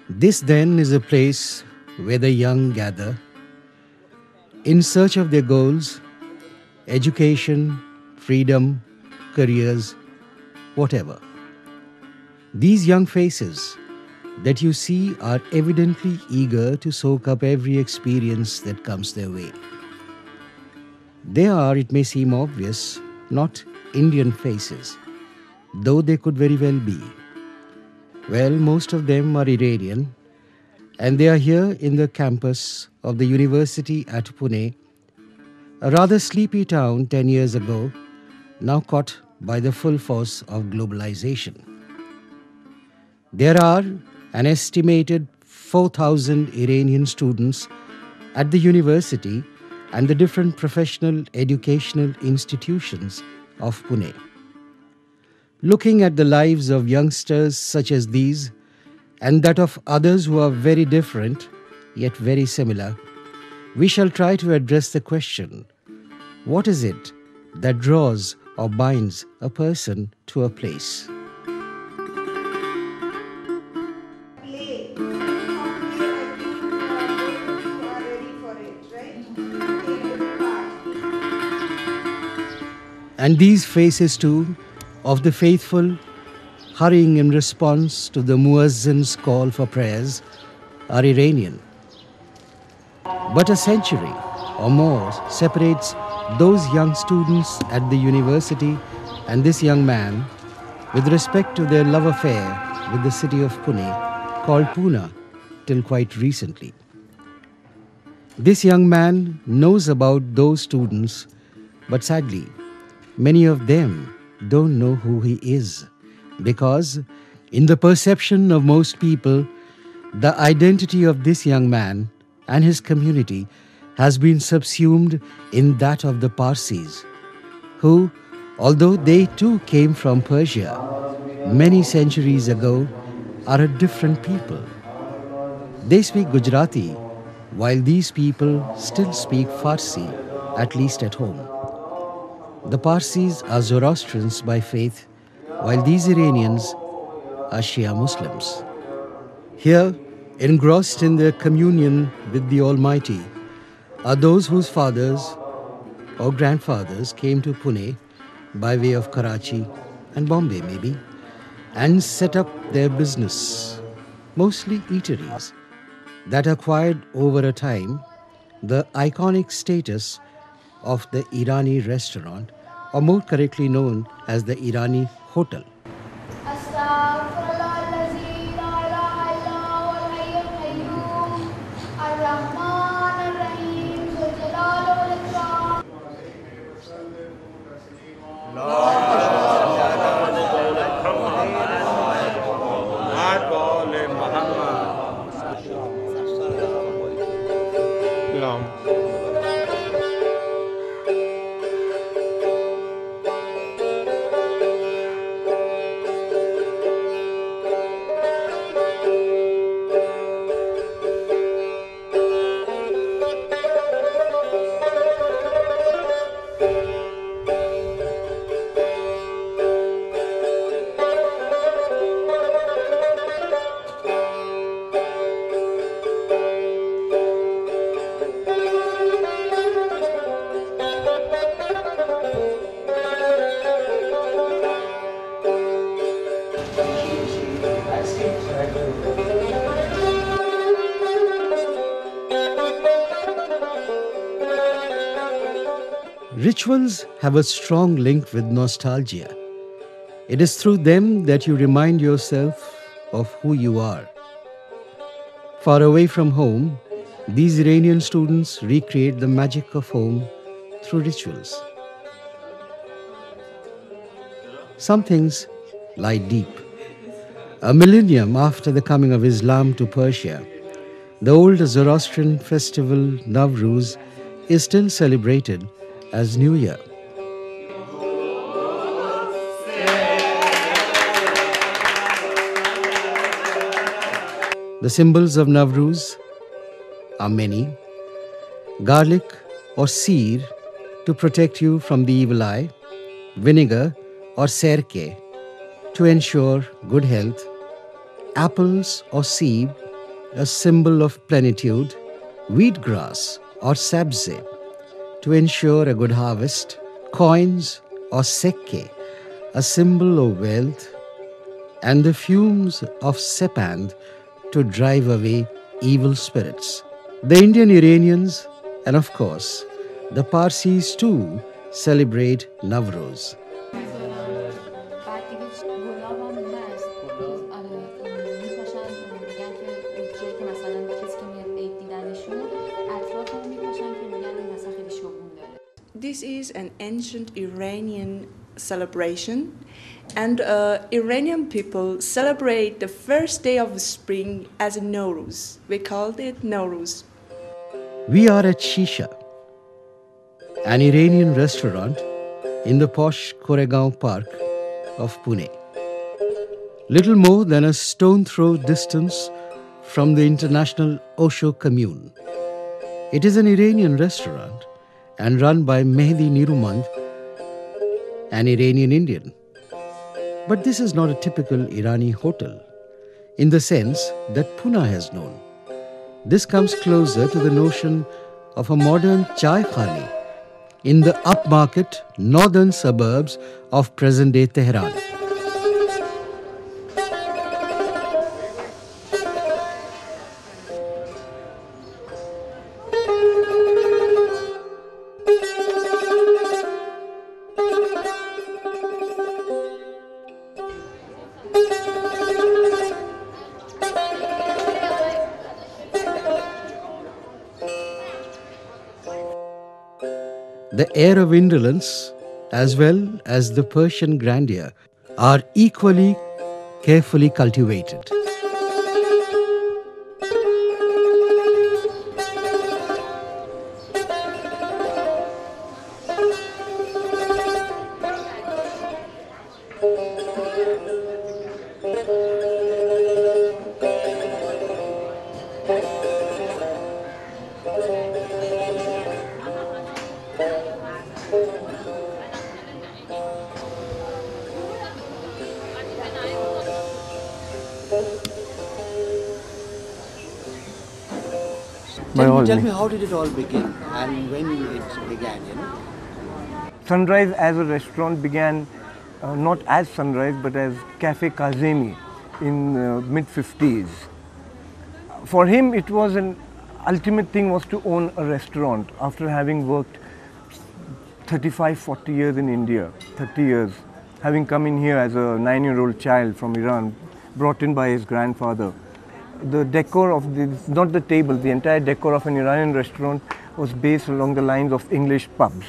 This then is a place where the young gather in search of their goals, education, freedom, careers, whatever. These young faces that you see are evidently eager to soak up every experience that comes their way. They are, it may seem obvious, not Indian faces, though they could very well be. Well, most of them are Iranian, and they are here in the campus of the university at Pune, a rather sleepy town 10 years ago, now caught by the full force of globalization. There are an estimated 4,000 Iranian students at the university and the different professional educational institutions of Pune. Looking at the lives of youngsters such as these and that of others who are very different yet very similar, we shall try to address the question, what is it that draws or binds a person to a place? And these faces too, of the faithful, hurrying in response to the muezzin's call for prayers, are Iranian. But a century or more separates those young students at the university and this young man with respect to their love affair with the city of Pune, called Pune till quite recently. This young man knows about those students, but sadly, many of them don't know who he is, because in the perception of most people, the identity of this young man and his community has been subsumed in that of the Parsis, who, although they too came from Persia many centuries ago, are a different people. They speak Gujarati, while these people still speak Farsi, at least at home. The Parsis are Zoroastrians by faith, while these Iranians are Shia Muslims. Here, engrossed in their communion with the Almighty, are those whose fathers or grandfathers came to Pune by way of Karachi and Bombay maybe, and set up their business, mostly eateries, that acquired over a time the iconic status of the Irani restaurant, or more correctly known as the Irani hotel. Rituals have a strong link with nostalgia. It is through them that you remind yourself of who you are. Far away from home, these Iranian students recreate the magic of home through rituals. Some things lie deep. A millennium after the coming of Islam to Persia, the old Zoroastrian festival Nowruz is still celebrated as New Year. The symbols of Nowruz are many. Garlic or seer to to protect you from the evil eye, vinegar or serke to ensure good health, apples or sebe, a symbol of plenitude, wheatgrass or sabze to ensure a good harvest, coins or sekke, a symbol of wealth, and the fumes of sepand to drive away evil spirits. The Indian Iranians and of course the Parsis too celebrate Navroz. This is an ancient Iranian celebration, and Iranian people celebrate the first day of spring as a Nowruz. We called it Nowruz. We are at Shisha, an Iranian restaurant in the posh Koregaon Park of Pune. Little more than a stone throw distance from the international Osho commune. It is an Iranian restaurant and run by Mehdi Nirumand, an Iranian Indian. But this is not a typical Irani hotel in the sense that Pune has known. This comes closer to the notion of a modern chai khani in the upmarket northern suburbs of present-day Tehran. The air of indolence as well as the Persian grandeur are equally carefully cultivated. Tell me, how did it all begin and when it began, Sunrise as a restaurant began not as Sunrise but as Cafe Kazemi in mid-50s. For him it was an ultimate thing was to own a restaurant after having worked 35-40 years in India, 30 years, having come in here as a 9-year-old child from Iran, brought in by his grandfather. The decor of not the table, the entire decor of an Iranian restaurant was based along the lines of English pubs.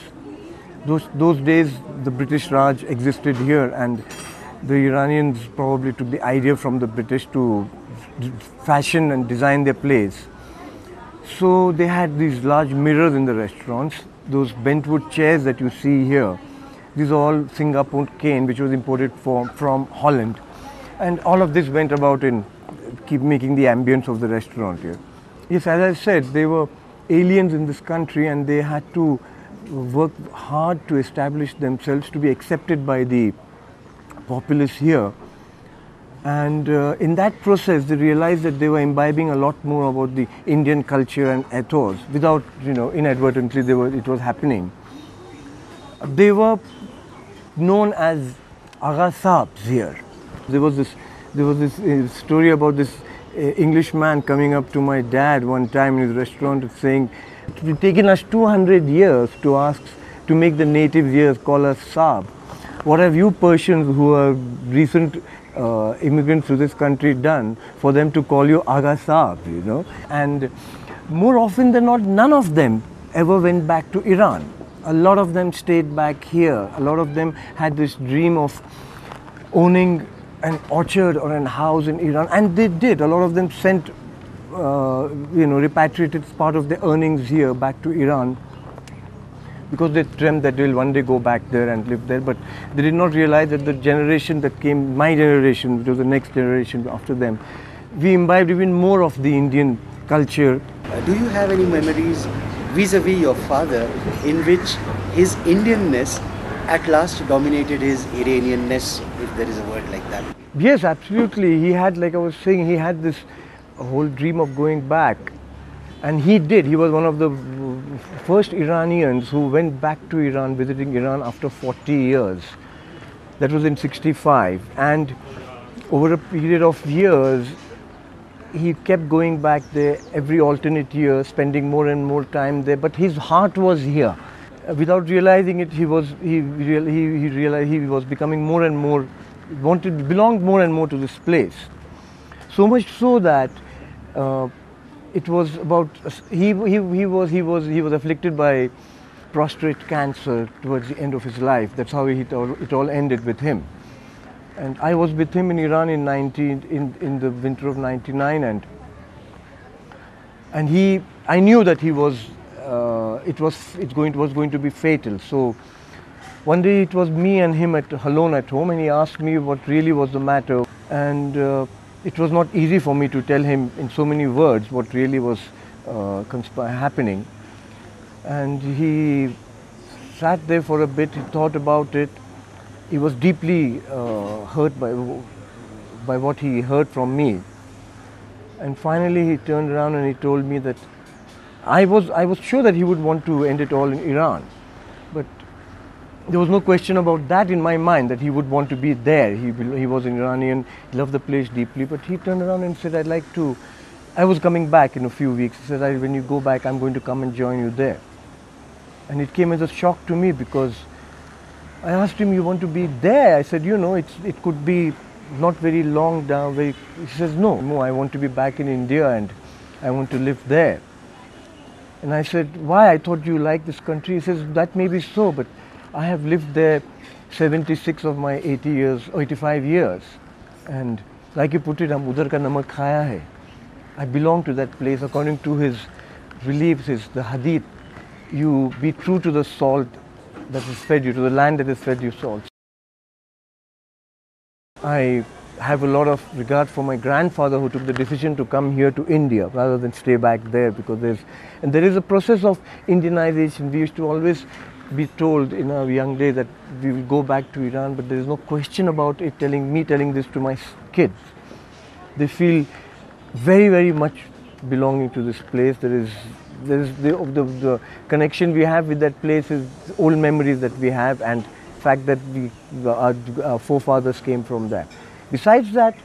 Those days the British Raj existed here, and the Iranians probably took the idea from the British to fashion and design their place. So they had these large mirrors in the restaurants, those bentwood chairs that you see here. These are all Singapore cane which was imported from Holland, and all of this went about in keep making the ambience of the restaurant here. Yes, as I said, they were aliens in this country and they had to work hard to establish themselves, to be accepted by the populace here. And in that process, they realized that they were imbibing a lot more about the Indian culture and ethos. Without, inadvertently, it was happening. They were known as Agha Saabs here. There was this story about this Englishman coming up to my dad one time in his restaurant saying, "It's taken us 200 years to make the natives here call us Saab. What have you Persians who are recent immigrants to this country done for them to call you Agha Saab, And more often than not, none of them ever went back to Iran. A lot of them stayed back here. A lot of them had this dream of owning an orchard or a house in Iran, and they did. A lot of them sent, repatriated part of their earnings here back to Iran because they dreamt that they'll one day go back there and live there. But they did not realize that the generation that came, my generation, which was the next generation after them, we imbibed even more of the Indian culture. Do you have any memories vis-a-vis your father in which his Indianness at last dominated his Iranianness, if there is a word like that. Yes, absolutely. He had, like I was saying, he had this whole dream of going back. And he did. He was one of the first Iranians who went back to Iran, visiting Iran after 40 years. That was in 65. And over a period of years, he kept going back there every alternate year, spending more and more time there. But his heart was here. Without realizing it, he realized he was becoming more and more, belonged more and more to this place. So much so that it was about he was afflicted by prostate cancer towards the end of his life. That's how it all ended with him. And I was with him in Iran in the winter of '99, and I knew that he was it was going to be fatal. So one day it was me and him alone at home, and he asked me what really was the matter, and it was not easy for me to tell him in so many words what really was happening. And he sat there for a bit, he thought about it. He was deeply hurt by what he heard from me. And finally he turned around and he told me that I was sure that he would want to end it all in Iran. But there was no question about that in my mind, that he would want to be there. He was an Iranian, he loved the place deeply, but he turned around and said, I was coming back in a few weeks. He said, when you go back, I'm going to come and join you there. And it came as a shock to me, because I asked him, you want to be there? I said, it could be not very long down. He says, no, I want to be back in India and I want to live there. And I said, why? I thought you liked this country. He says, that may be so, but I have lived there 76 of my 85 years. And like you put it, udhar ka namak khaya hai. I belong to that place. According to his beliefs, the hadith, you be true to the salt that is fed you, to the land that has fed you salt. I have a lot of regard for my grandfather, who took the decision to come here to India rather than stay back there, because there is a process of Indianization. We used to always be told in our young days that we will go back to Iran, but there is no question about it. Telling this to my kids, they feel very, very much belonging to this place. The connection we have with that place is old memories that we have, and fact that our forefathers came from that. Besides that,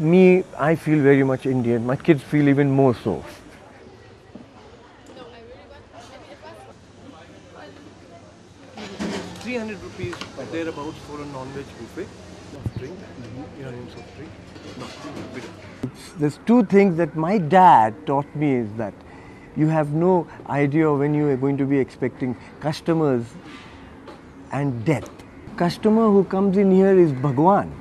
I feel very much Indian. My kids feel even more so. 300 rupees or thereabouts for a non-veg buffet of drink, Iranian soft drink. No, there's two things that my dad taught me, is that you have no idea when you are going to be expecting customers and death. Customer who comes in here is Bhagwan.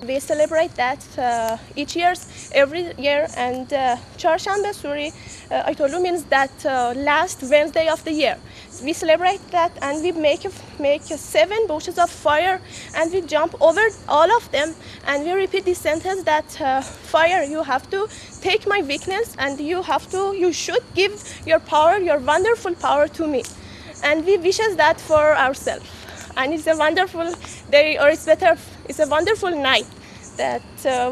We celebrate that every year, and Charshanbe Suri Aitolu means that last Wednesday of the year. We celebrate that, and we make 7 bushes of fire, and we jump over all of them, and we repeat this sentence that fire, you have to take my weakness, and you should give your power, your wonderful power to me. And we wishes that for ourselves. And it's a wonderful day, or it's better, it's a wonderful night that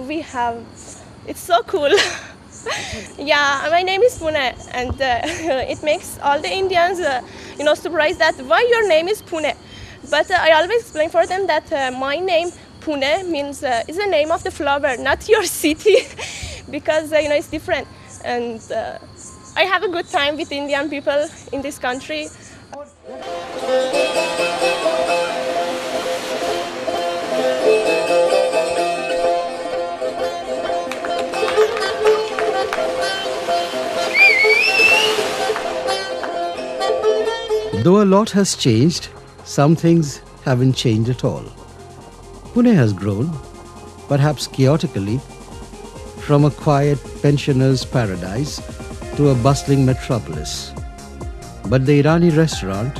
we have. It's so cool. Yeah, my name is Pune, and it makes all the Indians, surprised that why your name is Pune. But I always explain for them that my name Pune means is the name of the flower, not your city, because it's different. And I have a good time with Indian people in this country. Though a lot has changed, some things haven't changed at all. Pune has grown, perhaps chaotically, from a quiet pensioner's paradise to a bustling metropolis. But the Irani restaurant,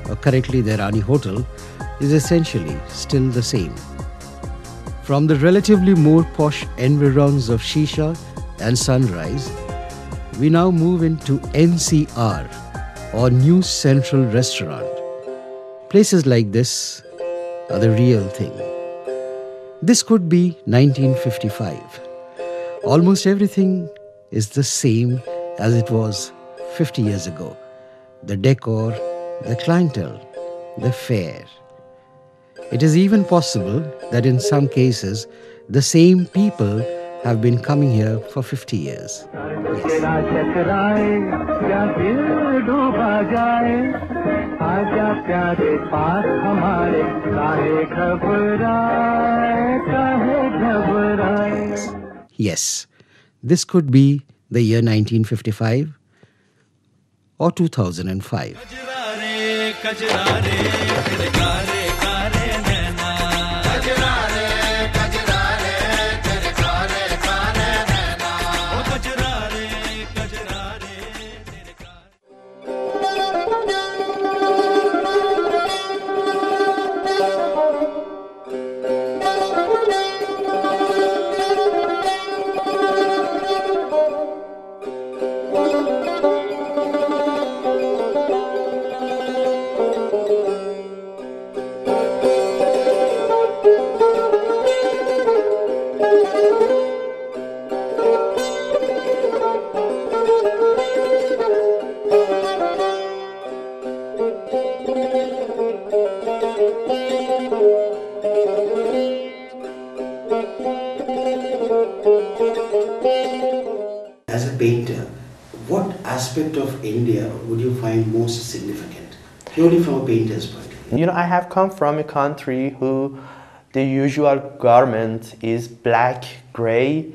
or correctly the Irani hotel, is essentially still the same. From the relatively more posh environs of Shisha and Sunrise, we now move into NCR, or New Central Restaurant. Places like this are the real thing. This could be 1955. Almost everything is the same as it was 50 years ago. The decor, the clientele, the fare. It is even possible that in some cases, the same people have been coming here for 50 years. Yes. Yes, this could be the year 1955 or 2005. As a painter, what aspect of India would you find most significant, purely from a painter's point of view? I have come from a country who the usual garment is black, gray,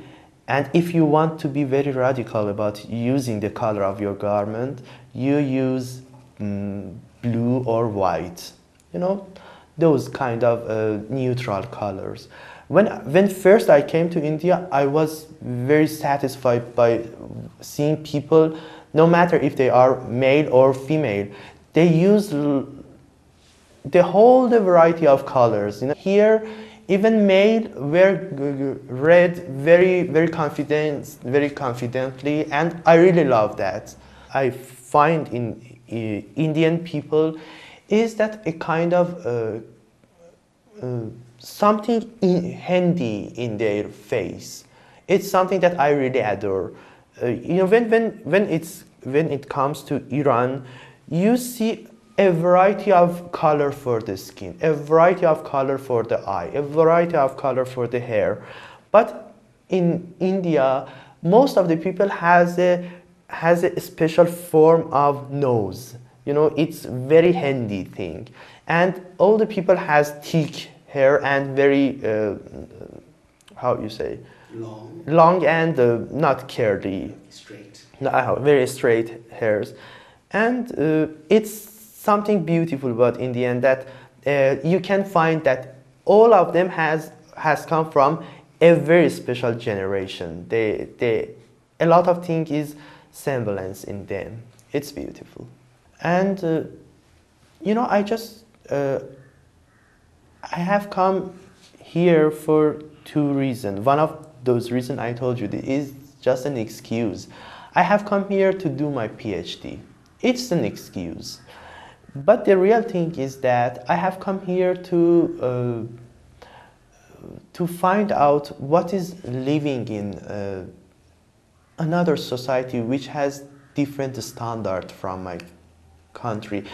and if you want to be very radical about using the color of your garment, you use blue or white, those kind of neutral colors. When first I came to India, I was very satisfied by seeing people, no matter if they are male or female, they use the whole variety of colors. Here, even male wear red very confidently, and I really love that. I find in Indian people is that a kind of something handy in their face. It's something that I really adore. When it comes to Iran, you see a variety of color for the skin, a variety of color for the eye, a variety of color for the hair. But in India, most of the people has a special form of nose. It's very handy thing, and all the people has thick hair and very how you say, long and not curly, Straight. Very straight hairs, and it's something beautiful about India, that you can find that all of them has come from a very special generation. A lot of things is semblance in them. It's beautiful, and I have come here for two reasons. One of those reasons I told you is just an excuse. I have come here to do my PhD. It's an excuse. But the real thing is that I have come here to find out what is living in another society which has different standard from my country.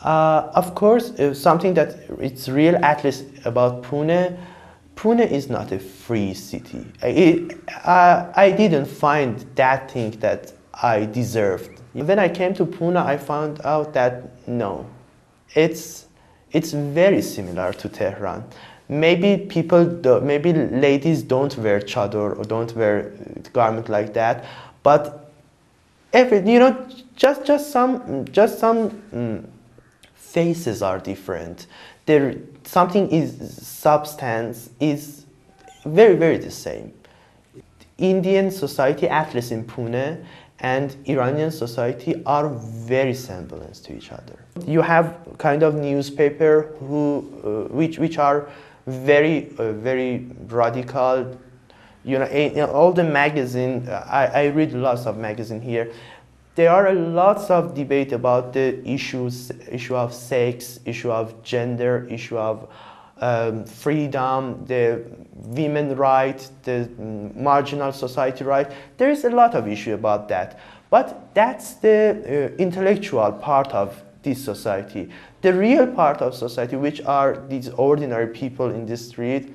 Of course, something that it's real, at least about Pune. Pune is not a free city. I didn't find that thing that I deserved. When I came to Pune, I found out that no, it's very similar to Tehran. Maybe maybe ladies don't wear chador or don't wear garment like that, but just some faces are different. Something is substance is very the same. Indian society, at least in Pune, and Iranian society are very similar to each other. You have kind of newspaper which are very radical. In all the magazine, I read lots of magazine here. There are lots of debate about the issue of sex, issue of gender, issue of freedom, the women right, the marginal society right. There is a lot of issue about that. But that's the intellectual part of this society. The real part of society, which are these ordinary people in the street,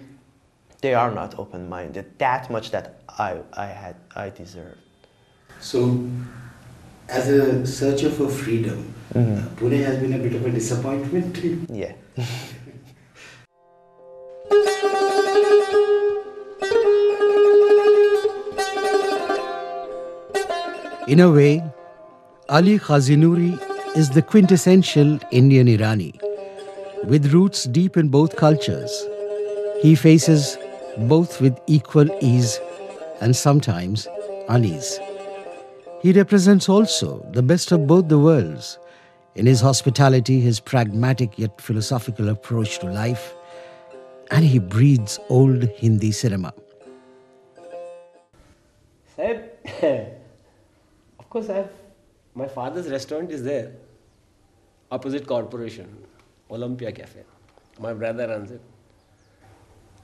they are not open-minded that much that I deserve. So, as a searcher for freedom, Pune has been a bit of a disappointment to you? Yeah. In a way, Ali Khazinuri is the quintessential Indian Irani. With roots deep in both cultures, he faces both with equal ease and sometimes unease. He represents also the best of both the worlds in his hospitality, his pragmatic yet philosophical approach to life, and he breathes old Hindi cinema. Sahib, of course my father's restaurant is there, opposite corporation, Olympia Cafe. My brother runs it.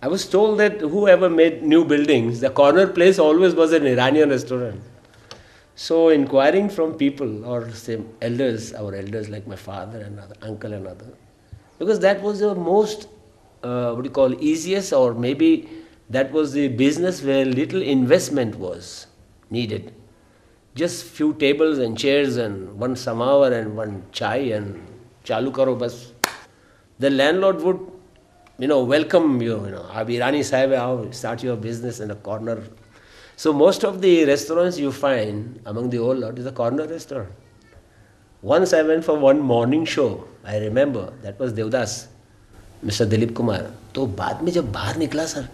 I was told that whoever made new buildings, the corner place always was an Iranian restaurant. So inquiring from people or say elders, our elders like my father and uncle and other, because that was the most, easiest, or maybe that was the business where little investment was needed. Just few tables and chairs and one samawar and one chai and chalu karo bas. The landlord would, welcome you, Ab Irani Sahib, aao, start your business in a corner. So most of the restaurants you find among the old lot is a corner restaurant. Once I went for one morning show, I remember, that was Devdas, Mr. Dilip Kumar. So baad mein jab bahar nikla, sir,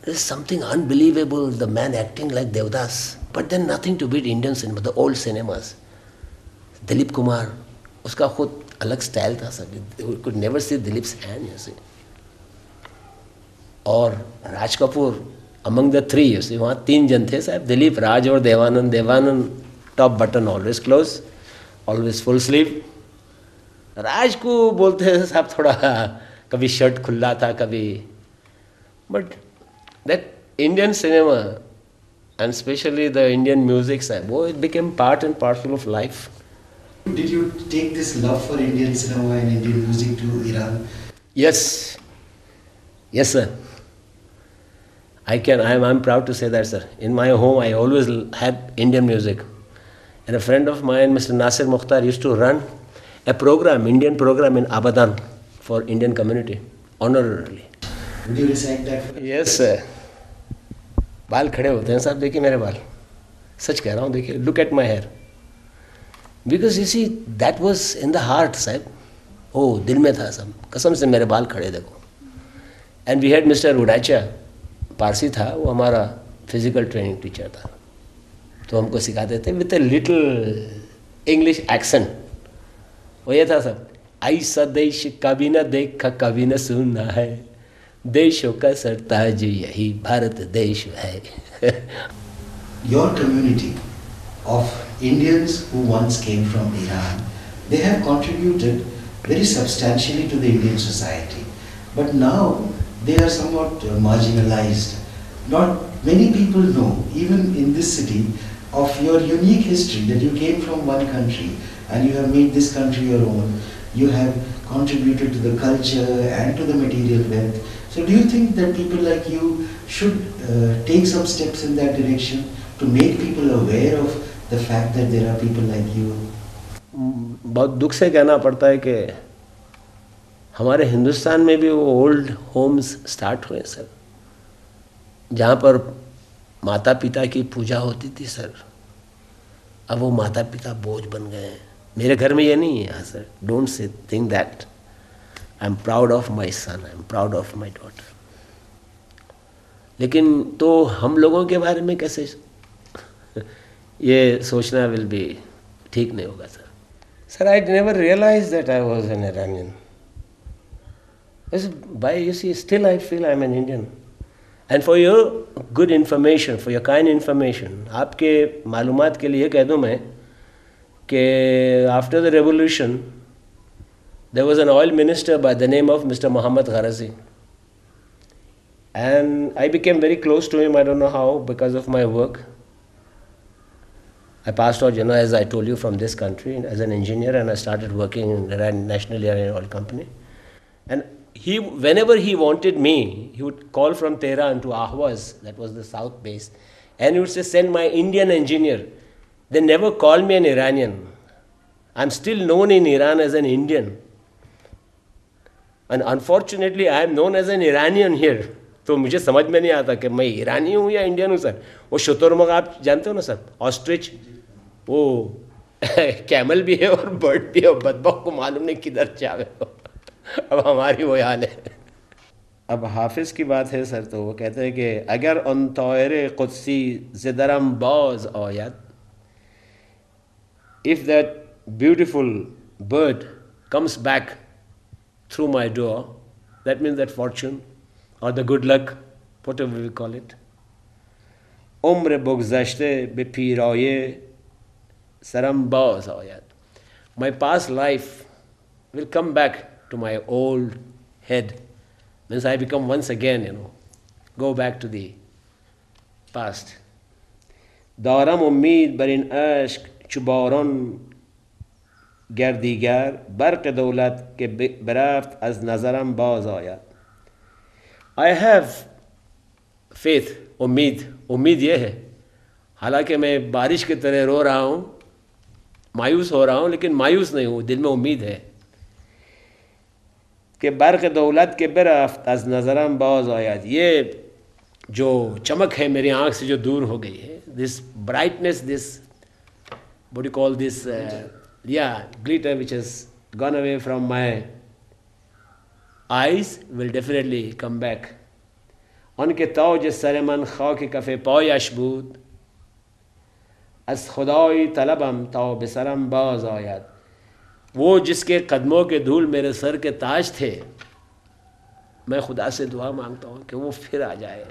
there's something unbelievable, the man acting like Devdas. But then nothing to beat Indian cinema, the old cinemas. Dilip Kumar, uska khud alag style tha, sir. You could never see Dilip's hand, you see. Or Raj Kapoor, among the three, you see, वहाँ तीन जन थे साहब, दिलीप, राज और Devanand. Devanand top button always close, always full sleeve. राज को बोलते हैं साहब थोड़ा कभी शर्ट खुला था कभी. But that Indian cinema and especially the Indian music side, it became part and parcel of life. Did you take this love for Indian cinema and Indian music to Iran? Yes. Yes, sir. I'm proud to say that, sir. In my home, I always had Indian music. And a friend of mine, Mr. Nasir Mukhtar, used to run a program, Indian program in Abadan for Indian community, honorarily. Would you recite that for us? Yes, sir. बाल खड़े होते हैं साहब, देखिए मेरे बाल. सच कह रहा हूँ, देखिए. Look at my hair. Because you see, that was in the heart, साहब. Oh, दिल में था सब. कसम से मेरे बाल खड़े देखो. And we had Mr. Udacha, Parsi था, वो हमारा फिजिकल ट्रेनिंग टीचर था. तो हमको सिखाते थे with a little English accent. वो ये था सब, ऐसा देश कभी न देखा कभी न सुना है, देशों का सरताज यही भारत देश है. Your community of Indians who once came from Iran, they have contributed very substantially to the Indian society. But now they are somewhat marginalized. Not many people know, even in this city, of your unique history, that you came from one country and you have made this country your own. You have contributed to the culture and to the material wealth. So do you think that people like you should take some steps in that direction to make people aware of the fact that there are people like you? बहुत दुख से कहना पड़ता है कि हमारे हिंदुस्तान में भी वो ओल्ड होम्स स्टार्ट हुए सर, जहाँ पर माता पिता की पूजा होती थी सर। अब वो माता पिता बोझ बन गए हैं। मेरे घर में ये नहीं है sir. Don't say think that. I am proud of my son, I am proud of my daughter. लेकिन तो हम लोगों के बारे में कैसे ये सोचना विल बी ठीक नहीं होगा sir. Sir, I never realized that I was an Iranian. You see, still I feel I'm an Indian. And for your good information, for your kind information, आपके मालूमात के लिए कह दूँ मैं कि after the revolution, there was an oil minister by the name of Mr. Muhammad Gharazi. And I became very close to him, I don't know how, because of my work. I passed out, as I told you, from this country as an engineer, and I started working in the National Iranian Oil Company. And whenever he wanted me, he would call from Tehran to Ahvaz, that was the south base, and he would say, send my Indian engineer. They never called me an Iranian. I'm still known in Iran as an Indian. And unfortunately, I am known as an Iranian here. तो मुझे समझ में नहीं आता कि मैं ईरानी हूँ या इंडियन हूँ सर। वो शुतुरमुर्ग आप जानते हो ना सर, ऑस्ट्रिच, वो कैमल भी है और बर्ड भी है, बदबक को मालूम नहीं किधर जावे। अब हमारी वो हाल है। अब हाफिज़ की बात है सर, तो वो कहते हैं कि अगर उन तौरे कुदसी ज़दरम बाज आयत, if that beautiful bird comes back through my door, that means that fortune or the good luck, whatever we call it. عمر بگذشته به پیرایه سرم باز آید. My past life will come back to my old head. Means I become once again, go back to the past. دارم امید بر این عشق چو باران گردیگر برق دولت که برفت از نظرم باز آید. I have faith, उम्मीद ये है, हालांकि मैं बारिश की तरह रो रहा हूँ, मायूस हो रहा हूँ, लेकिन मायूस नहीं हूँ, दिल में उम्मीद है कि बर्क़ दौलत के बरफ़्त अज़ नज़रम बाज़ आयत। ये जो चमक है मेरी आँख से जो दूर हो गई है, this brightness, this what do you call this, glitter which has gone away from my eyes will definitely come back. آنکه تاج سر من خاک کف پایش بود، از خدای طلبم تا به سرم باز آید. वो जिसके कदमों के धूल मेरे सर के ताज थे, मैं खुदा से दुआ मांगता हूँ कि वो फिर आ जाए.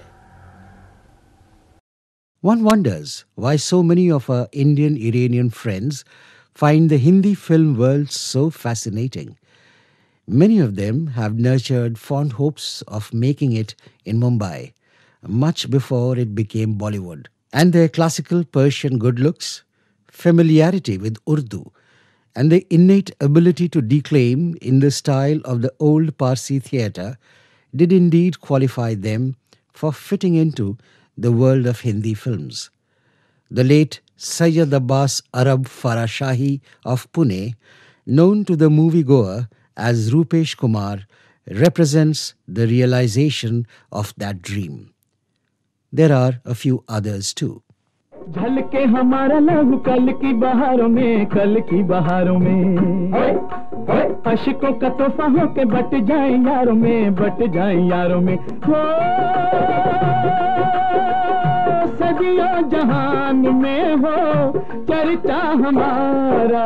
One wonders why so many of our Indian-Iranian friends find the Hindi film world so fascinating. Many of them have nurtured fond hopes of making it in Mumbai, much before it became Bollywood. And their classical Persian good looks, familiarity with Urdu, and their innate ability to declaim in the style of the old Parsi theatre did indeed qualify them for fitting into the world of Hindi films. The late Sayyid Abbas Arab Farashahi of Pune, known to the moviegoer as Rupesh Kumar, represents the realization of that dream. There are a few others too. झलके हमारा लहू कल की बहारों में अशकों का तोहफा हो के बट जाए यारों में हो सदियों जहान में हो चर्चा हमारा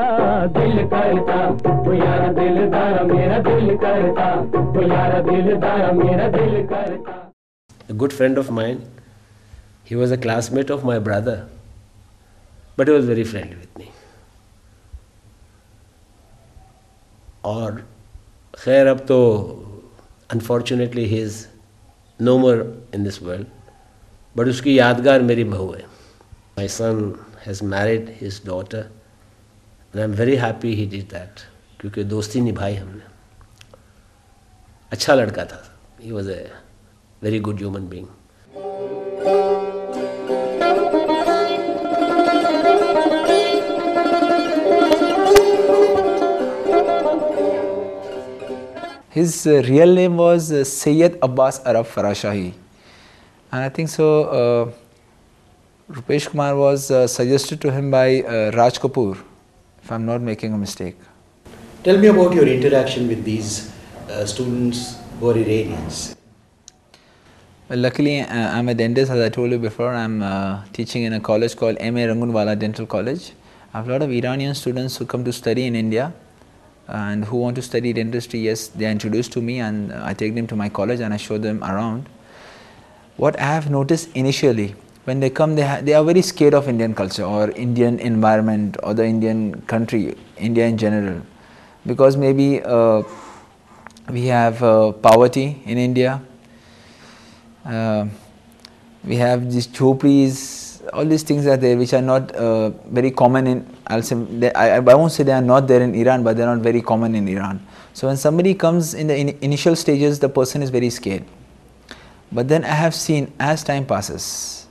दिल करता वो यारा दिलदार मेरा दिल करता वो यारा दिलदार मेरा दिल करता. A good friend of mine, he was a classmate of my brother, but he was very friendly with me. और खैर अब तो unfortunately he is no more in this world, but उसकी यादगार मेरी बहू है. My son has married his daughter and I am very happy he did that, क्योंकि दोस्ती निभाई हमने. अच्छा लड़का था. He was a very good human being. His real name was Sayyid Abbas Arab Farashahi, and I think so Rupesh Kumar was suggested to him by Raj Kapoor, if I am not making a mistake. Tell me about your interaction with these students who are Iranians. Well, luckily I am a dentist, as I told you before. I am teaching in a college called M.A. Rangunwala Dental College. I have a lot of Iranian students who come to study in India and who want to study dentistry. Yes, they are introduced to me and I take them to my college and I show them around. What I have noticed initially, when they come, they are very scared of Indian culture or Indian environment or the Indian country, India in general, because maybe we have poverty in India, we have these chopris, all these things are there which are not very common in, I'll say, I won't say they are not there in Iran, but they are not very common in Iran. So when somebody comes in the initial stages, the person is very scared. But then I have seen as time passes,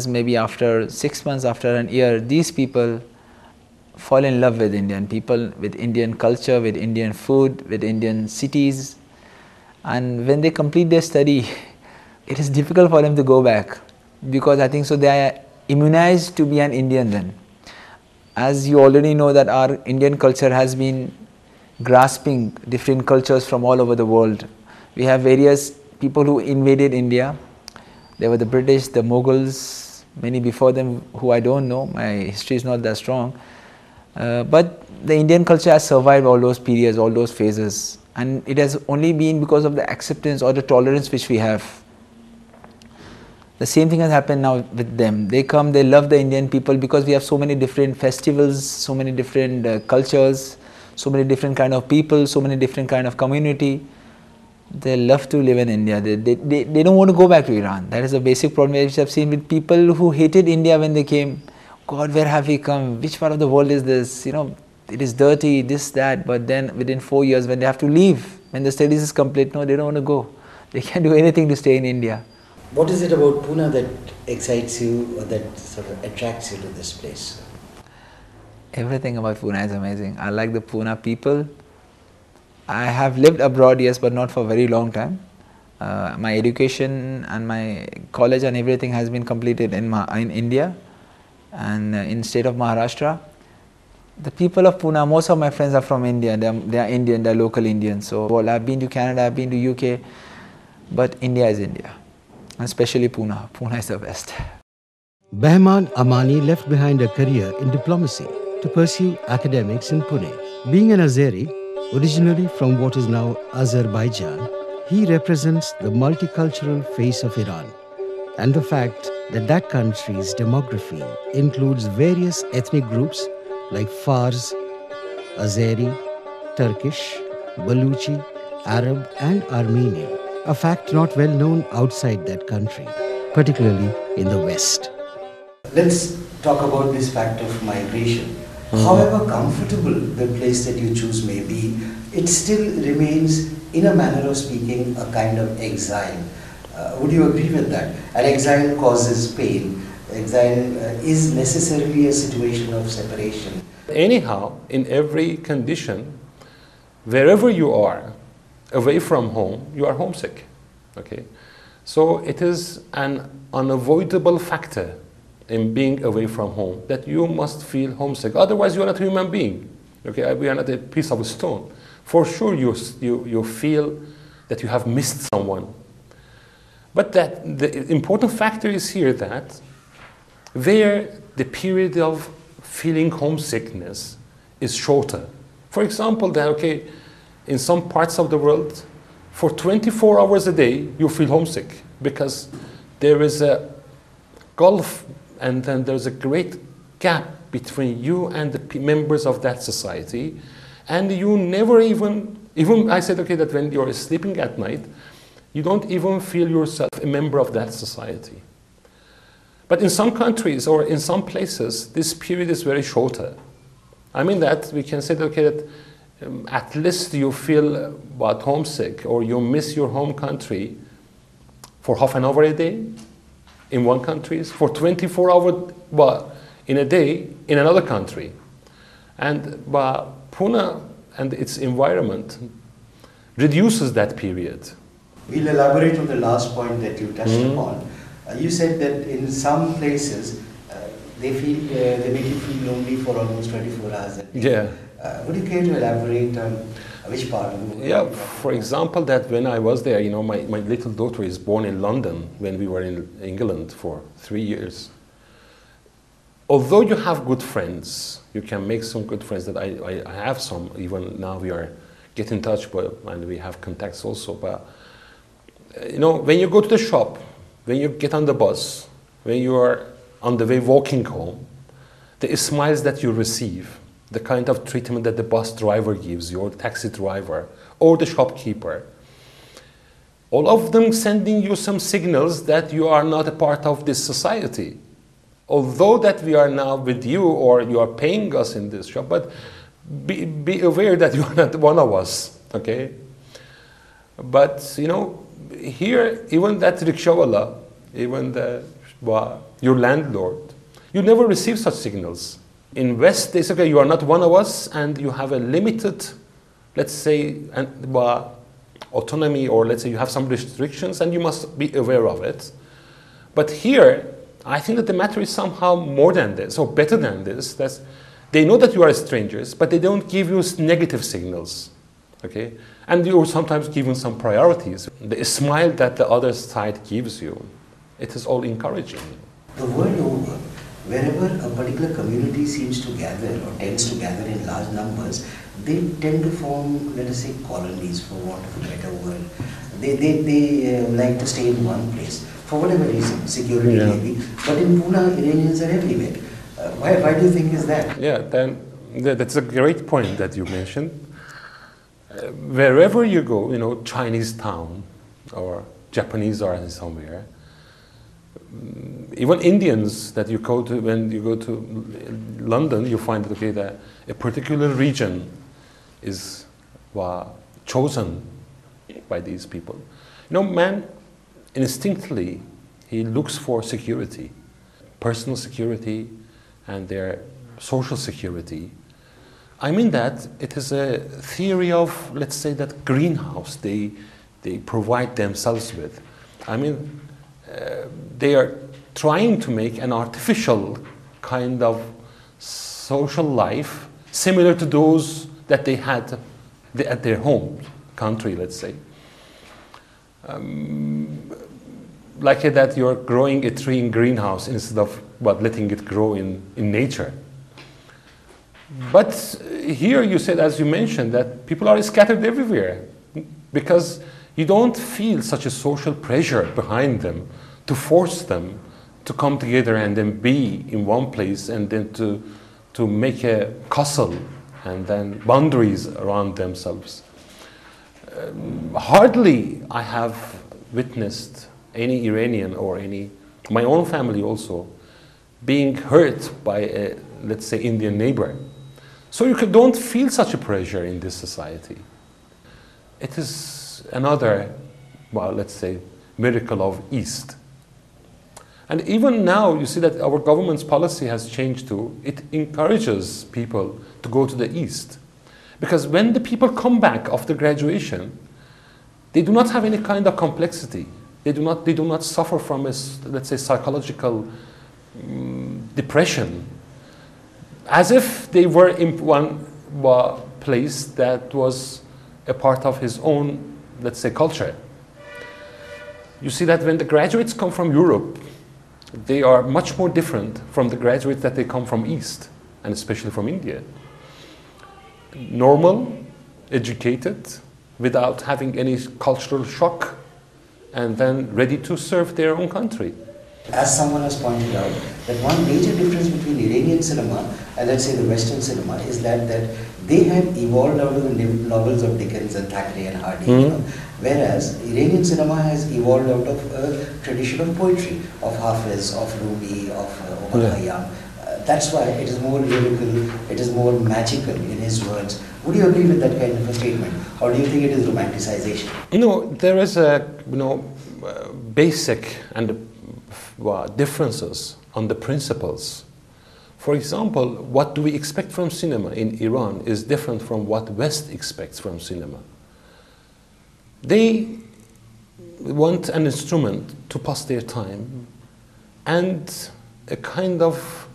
maybe after 6 months, after an year, these people fall in love with Indian people, with Indian culture, with Indian food, with Indian cities. And when they complete their study, it is difficult for them to go back, because I think so they are immunized to be an Indian then. As you already know that our Indian culture has been grasping different cultures from all over the world. We have various people who invaded India. There were the British, the Mughals, many before them who I don't know, my history is not that strong. But the Indian culture has survived all those periods, all those phases, and it has only been because of the acceptance or the tolerance which we have. The same thing has happened now with them. They come, they love the Indian people because we have so many different festivals, so many different cultures, so many different kind of people, so many different kind of community. They love to live in India. They don't want to go back to Iran. That is a basic problem which I have seen with people who hated India when they came. God, where have we come? Which part of the world is this? You know, it is dirty, this, that. But then within 4 years, when they have to leave, when the studies is complete, no, they don't want to go. They can do anything to stay in India. What is it about Pune that excites you or that sort of attracts you to this place? Everything about Pune is amazing. I like the Pune people. I have lived abroad, yes, but not for a very long time. My education and my college and everything has been completed in India and in state of Maharashtra. The people of Pune, most of my friends are from India. They are Indian, they are local Indians. So well, I've been to Canada, I've been to UK, but India is India. And especially Pune. Pune is the best. Behman Amani left behind a career in diplomacy to pursue academics in Pune. Being an Azeri, originally from what is now Azerbaijan, he represents the multicultural face of Iran and the fact that that country's demography includes various ethnic groups like Fars, Azeri, Turkish, Baluchi, Arab and Armenian, a fact not well known outside that country, particularly in the West. Let's talk about this fact of migration. However comfortable the place that you choose may be, it still remains, in a manner of speaking, a kind of exile. Would you agree with that? And exile causes pain. Exile is necessarily a situation of separation. Anyhow, in every condition, wherever you are, away from home, you are homesick. Okay? So it is an unavoidable factor in being away from home that you must feel homesick. Otherwise, you are not a human being. Okay? We are not a piece of stone. For sure, you feel that you have missed someone. But that the important factor is here that there the period of feeling homesickness is shorter. For example, that okay, in some parts of the world, for 24 hours a day, you feel homesick because there is a gulf and then there's a great gap between you and the members of that society. And you never even I said, okay, that when you're sleeping at night, you don't even feel yourself a member of that society. But in some countries or in some places, this period is very shorter. I mean that we can say, that, okay, that at least you feel homesick or you miss your home country for half an hour a day in one country, for 24 hours in a day in another country. And Pune and its environment reduces that period. We'll elaborate on the last point that you touched upon. You said that in some places they make you feel lonely for almost 24 hours a day. Yeah. Would you care to elaborate on which part of the world? Yeah, for example, that when I was there, my little daughter is born in London when we were in England for 3 years. Although you have good friends, you can make some good friends that I have some, even now we are get in touch and we have contacts also. But, when you go to the shop, when you get on the bus, when you are on the way walking home, the smiles that you receive, the kind of treatment that the bus driver gives you, or the taxi driver, or the shopkeeper, all of them sending you some signals that you are not a part of this society. Although that we are now with you or you are paying us in this shop, but be aware that you are not one of us, okay? But, here, even that rickshawala, even your landlord, you never receive such signals. In West, they say, okay, you are not one of us and you have a limited, let's say, autonomy, or let's say you have some restrictions and you must be aware of it. But here, I think that the matter is somehow more than this, or better than this. That's, they know that you are strangers, but they don't give you negative signals, okay? And you're sometimes given some priorities. The smile that the other side gives you, it is all encouraging. The world over, wherever a particular community seems to gather or tends to gather in large numbers, they tend to form, let us say, colonies, for want of a better word. They like to stay in one place, for whatever reason, security maybe. But in Pune, Iranians are everywhere. Why do you think is that? Yeah, then that's a great point that you mentioned. Wherever you go, Chinese town or Japanese are somewhere, even Indians that you go to, when you go to London, you find that, okay, that a particular region is chosen by these people. Man instinctively, he looks for security, personal security and their social security. I mean that it is a theory of, let's say, that greenhouse they provide themselves with. I mean, they are trying to make an artificial kind of social life similar to those that they had at their home country, let's say. Like that you're growing a tree in greenhouse instead of letting it grow in nature. But here you said, as you mentioned, that people are scattered everywhere because you don't feel such a social pressure behind them to force them to come together and then be in one place and then to make a castle and then boundaries around themselves. Hardly I have witnessed any Iranian or my own family also, being hurt by a, let's say, Indian neighbor. So you don't feel such a pressure in this society. It is another, let's say, miracle of East. And even now, you see that our government's policy has changed too. It encourages people to go to the East. Because when the people come back after graduation, they do not have any kind of complexity. They do not suffer from a, let's say, psychological depression. As if they were in one place that was a part of his own, let's say, culture. You see that when the graduates come from Europe, they are much more different from the graduates that they come from East, and especially from India. Normal, educated, without having any cultural shock, and then ready to serve their own country. As someone has pointed out, that one major difference between Iranian cinema and let's say the Western cinema is that they have evolved out of the novels of Dickens and Thackeray and Hardy, you know, whereas Iranian cinema has evolved out of a tradition of poetry, of Hafiz, of Rumi, of Omar Khayyam. That's why it is more lyrical, it is more magical in his words. Would you agree with that kind of a statement, or do you think it is romanticization? No, there is a basic and differences on the principles. For example, what do we expect from cinema in Iran is different from what West expects from cinema. They want an instrument to pass their time and a kind of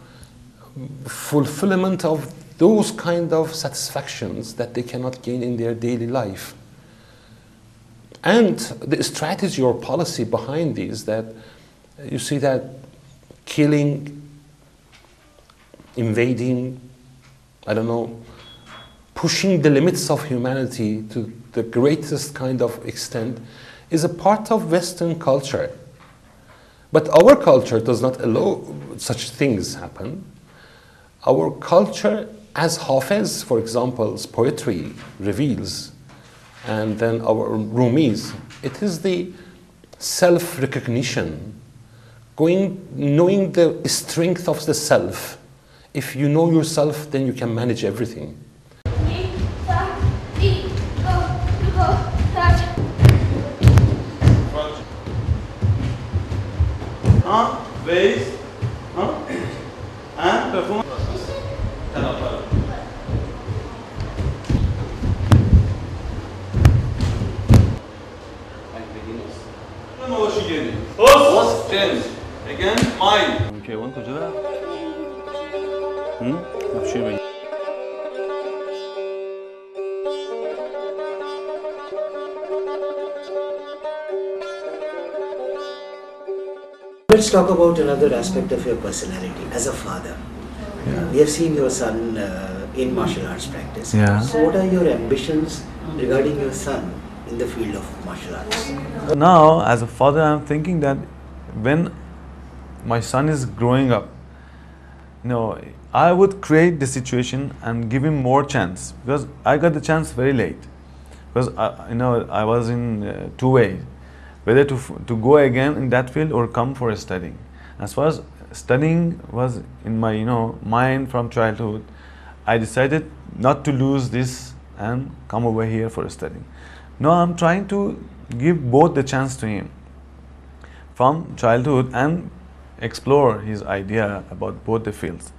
fulfillment of those kind of satisfactions that they cannot gain in their daily life. And the strategy or policy behind these, that you see that killing, invading, I don't know, pushing the limits of humanity to the greatest kind of extent is a part of Western culture. But our culture does not allow such things happen. Our culture, as Hafiz, for example's poetry reveals, and then our Rumi's, it is the self-recognition, knowing the strength of the self. If you know yourself, then you can manage everything. Base, and perform. Again, mine. Okay, one کجا برم؟ نقشه بگیر. Let's talk about another aspect of your personality as a father. We have seen your son in martial arts practice. Yeah. So what are your ambitions regarding your son in the field of martial arts? Now, as a father, I'm thinking that when my son is growing up, I would create the situation and give him more chance, because I got the chance very late. Because I was in two ways, whether to go again in that field or come for studying. As far as studying was in my mind from childhood, I decided not to lose this and come over here for studying. Now I'm trying to give both the chance to him from childhood and explore his idea about both the fields.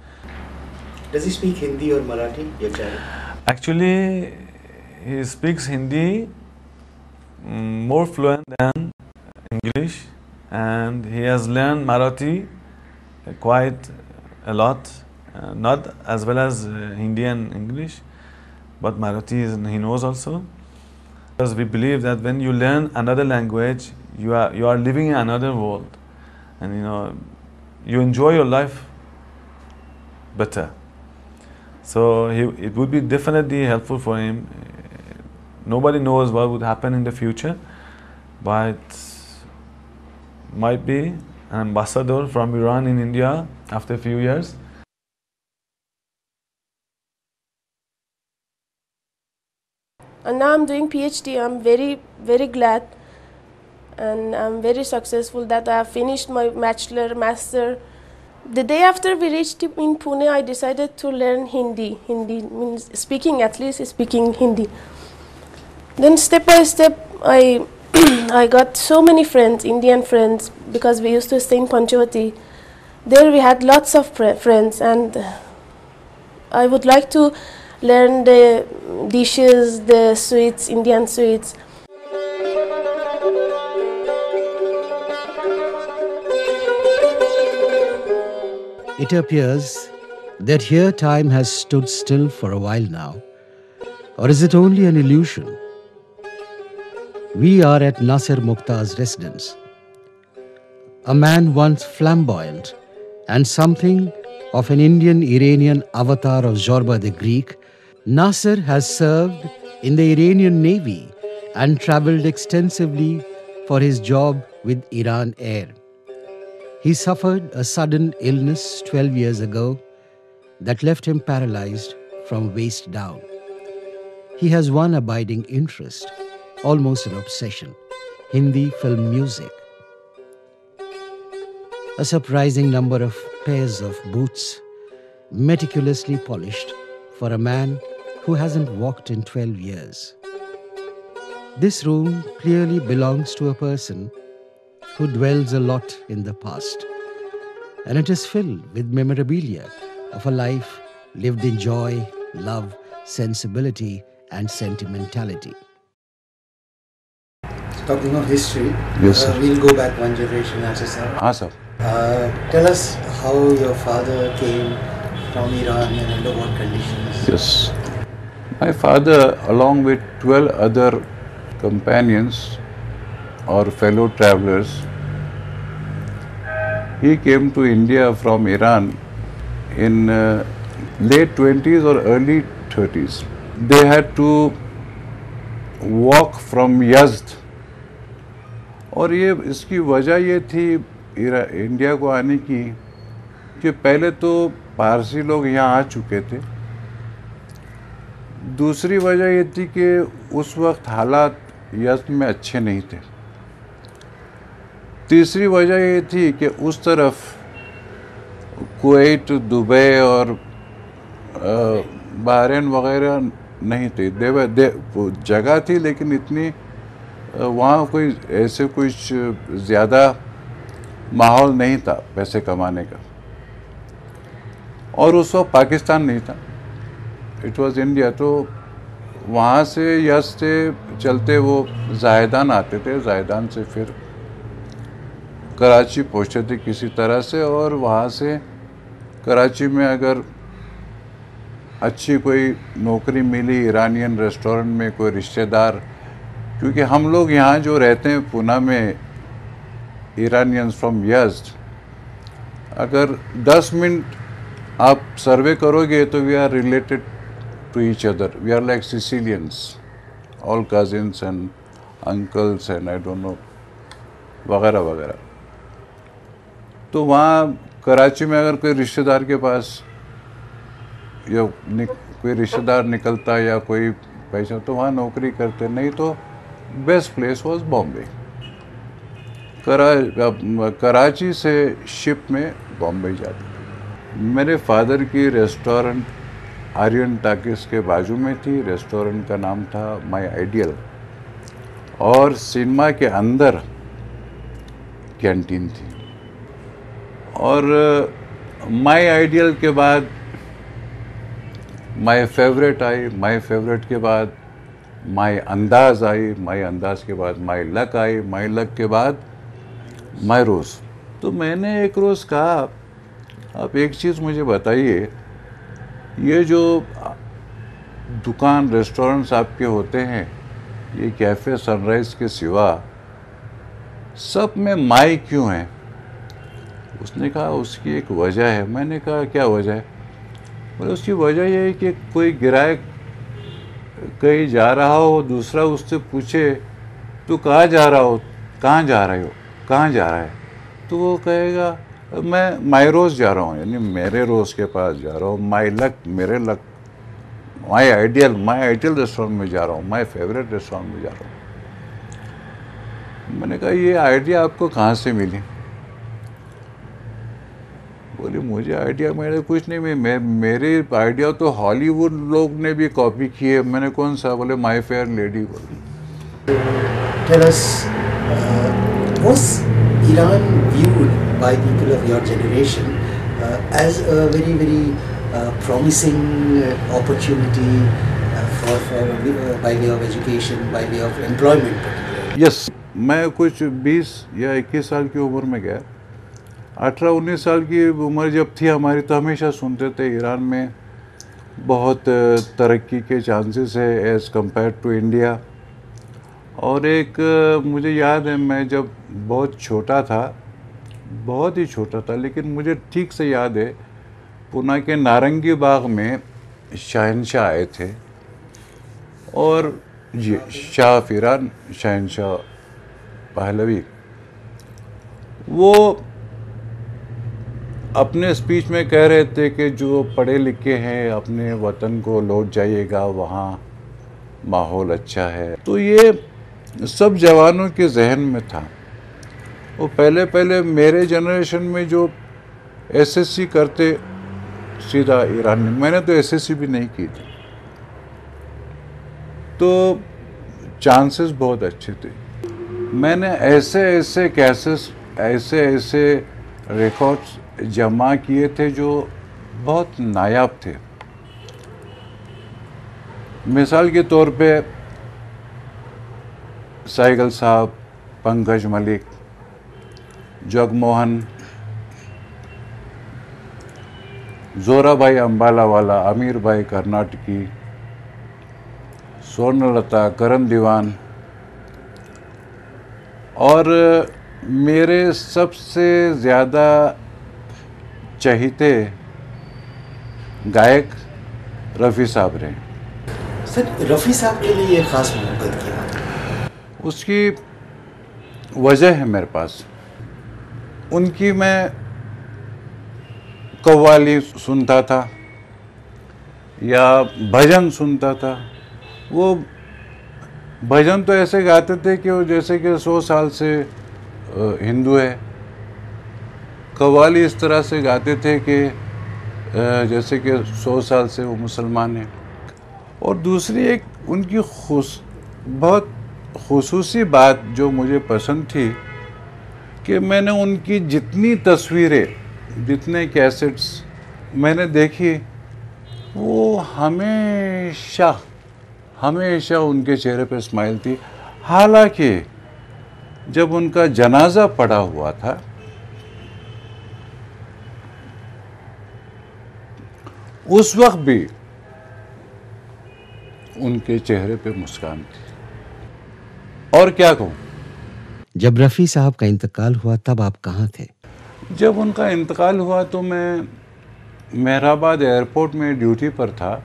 Does he speak Hindi or Marathi, your child? Actually, he speaks Hindi more fluent than English, and he has learned Marathi quite a lot, not as well as Hindi and English, but Marathi he knows also. Because we believe that when you learn another language, you are living in another world, and you enjoy your life better. So it would be definitely helpful for him. Nobody knows what would happen in the future, but might be an ambassador from Iran in India after a few years. And now I'm doing PhD. I'm very, very glad, and I'm very successful that I have finished my bachelor, master. The day after we reached in Pune, I decided to learn Hindi. Hindi means speaking, at least speaking Hindi. Then step by step, I got so many friends, Indian friends, because we used to stay in Panchavati. There we had lots of friends, and I would like to learn the dishes, the sweets, Indian sweets. It appears that here time has stood still for a while now. Or is it only an illusion? We are at Nasir Mukhtar's residence. A man once flamboyant and something of an Indian-Iranian avatar of Zorba the Greek, Nasir has served in the Iranian Navy and travelled extensively for his job with Iran Air. He suffered a sudden illness 12 years ago that left him paralyzed from waist down. He has one abiding interest, almost an obsession: Hindi film music. A surprising number of pairs of boots, meticulously polished for a man who hasn't walked in 12 years. This room clearly belongs to a person who dwells a lot in the past, and it is filled with memorabilia of a life lived in joy, love, sensibility, and sentimentality. Talking of history, Yes, sir. we'll go back one generation, Asher sir. हाँ sir. Tell us how your father came from Iran and under what conditions. Yes. My father, along with 12 other companions or fellow travelers, he came to India from Iran in late 20s or early 30s. They had to walk from Yazd. और ये इसकी वजह ये थी India को आने की कि पहले तो पारसी लोग यहाँ आ चुके थे. दूसरी वजह ये थी कि उस वक्त हालात यज़्द में अच्छे नहीं थे. तीसरी वजह ये थी कि उस तरफ कुवैत, दुबई और बहरीन वगैरह नहीं थे. जगह थी लेकिन इतनी वहाँ कोई ऐसे कुछ ज़्यादा माहौल नहीं था पैसे कमाने का. और उस वक्त पाकिस्तान नहीं था, इट वाज इंडिया. तो वहाँ से यज़्द से चलते वो ज़ायदान आते थे, ज़ायदान से फिर कराची पहुँचते थे किसी तरह से. और वहाँ से कराची में अगर अच्छी कोई नौकरी मिली ईरानियन रेस्टोरेंट में, कोई रिश्तेदार, क्योंकि हम लोग यहाँ जो रहते हैं पुणे में, ईरानियंस फ्रॉम यज़्द, अगर 10 मिनट आप सर्वे करोगे तो we are related to each other. We are like Sicilians, all cousins and uncles and I don't know वगैरह वगैरह. तो वहाँ कराची में अगर कोई रिश्तेदार के पास या कोई रिश्तेदार निकलता या कोई पैसा तो वहाँ नौकरी करते, नहीं तो best place was Bombay. Karachi से शिप में बॉम्बे जाते. मेरे फादर की रेस्टोरेंट आर्यन टाकिस के बाजू में थी. रेस्टोरेंट का नाम था माय आइडियल, और सिनेमा के अंदर कैंटीन थी. और माय आइडियल के बाद my favourite I, my favourite के बाद माय अंदाज आई, माय अंदाज के बाद my luck I, my luck के बाद माय रोज़. तो मैंने एक रोज़ कहा, आप एक चीज़ मुझे बताइए, ये जो दुकान रेस्टोरेंट्स आपके होते हैं, ये कैफ़े सनराइज़ के सिवा सब में माय क्यों है? उसने कहा उसकी एक वजह है. मैंने कहा क्या वजह है? बोले उसकी वजह यह है कि कोई ग्राहक कहीं जा रहा हो, दूसरा उससे पूछे तो कहाँ जा रहा हो, कहाँ जा रहे हो, कहाँ जा रहा है, तो वो कहेगा मैं माय रोज़ जा रहा हूँ, यानी मेरे रोज़ के पास जा रहा हूँ. माय लक, मेरे लक, माय आइडियल रेस्टोरेंट में जा रहा हूँ, माय फेवरेट रेस्टोरेंट में जा रहा हूँ. मैंने कहा ये आइडिया आपको कहाँ से मिली? बोले मुझे आइडिया मेरे कुछ नहीं, मेरे आइडिया तो हॉलीवुड लोग ने भी कॉपी किए. मैंने कौन सा? बोले माय फेयर लेडी. बोले Tell us, was Iran viewed by people of your generation as a very, very promising opportunity by way of education, by way of employment particularly? Yes. मैं कुछ 20 या 21 साल की उम्र में गया. 18-19 साल की उम्र जब थी हमारी, तो हमेशा सुनते थे ईरान में बहुत तरक्की के चांसेस है एज़ कंपेयर टू इंडिया. और एक मुझे याद है, मैं जब बहुत छोटा था, बहुत ही छोटा था, लेकिन मुझे ठीक से याद है, पुणे के नारंगी बाग में शहंशाह आए थे. और जी, Shah of Iran, Shahenshah Pahlavi, वो अपने स्पीच में कह रहे थे कि जो पढ़े लिखे हैं अपने वतन को लौट जाइएगा, वहाँ माहौल अच्छा है। तो ये सब जवानों के जहन में था। वो पहले मेरे जनरेशन में जो एसएससी करते सीधा ईरान में, मैंने तो एसएससी भी नहीं की थी, तो चांसेस बहुत अच्छे थे। मैंने ऐसे कैसेस, ऐसे रिकॉर्ड्स जमा किए थे जो बहुत नायाब थे। मिसाल के तौर पे साइगल साहब, पंकज मलिक, जगमोहन, जोरा भाई अम्बालावाला, अमीर भाई कर्नाटकी, स्वर्णलता, करण दीवान, और मेरे सबसे ज़्यादा चहीते गायक रफ़ी साहब रहे। सर, रफ़ी साहब के लिए ये खास मोहब्बत किया? उसकी वजह है मेरे पास। उनकी मैं कव्वाली सुनता था या भजन सुनता था। वो भजन तो ऐसे गाते थे कि वो जैसे कि 100 साल से हिंदू है। कव्वाली इस तरह से गाते थे कि जैसे कि 100 साल से वो मुसलमान हैं। और दूसरी एक उनकी बहुत खुसूसी बात जो मुझे पसंद थी कि मैंने उनकी जितनी तस्वीरें, जितने कैसेट्स मैंने देखी, वो हमेशा उनके चेहरे पे स्माइल थी। हालांकि जब उनका जनाजा पड़ा हुआ था उस वक्त भी उनके चेहरे पे मुस्कान थी। और क्या कहूँ। जब रफ़ी साहब का इंतकाल हुआ तब आप कहाँ थे? जब उनका इंतकाल हुआ तो मैं मेहराबाद एयरपोर्ट में ड्यूटी पर था।